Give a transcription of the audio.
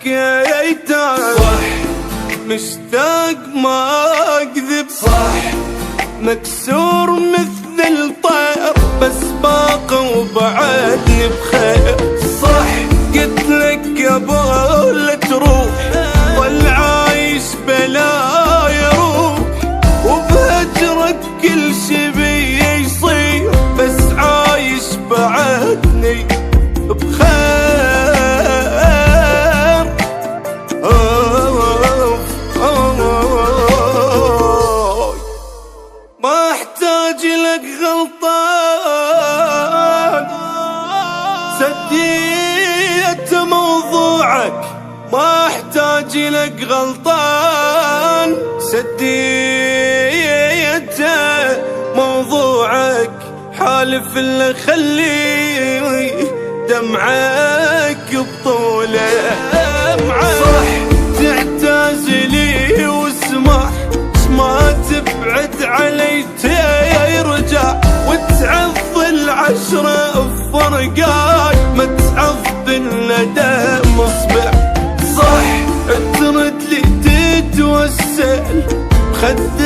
حكيته صح، مشتاق ما اكذب صح، مكسور مثل الطير بس باقي وبعدني بخير صح. قلت لك يا ابو لا تروح والعايش بلا يروح، وبهجرك كل شي بي يصير بس عايش بعدني بخير. ما احتاج لك غلطان، سديت موضوعك. ما احتاج لك غلطان، سديت موضوعك. حالف اللي خلي دمعك بطوله صح. تعتزلي واسمح ما تبعد علي ترجع، وتعض العشرة بفرقاك ما تعض الندم اصبع صح. ترد لي تتوسل بخد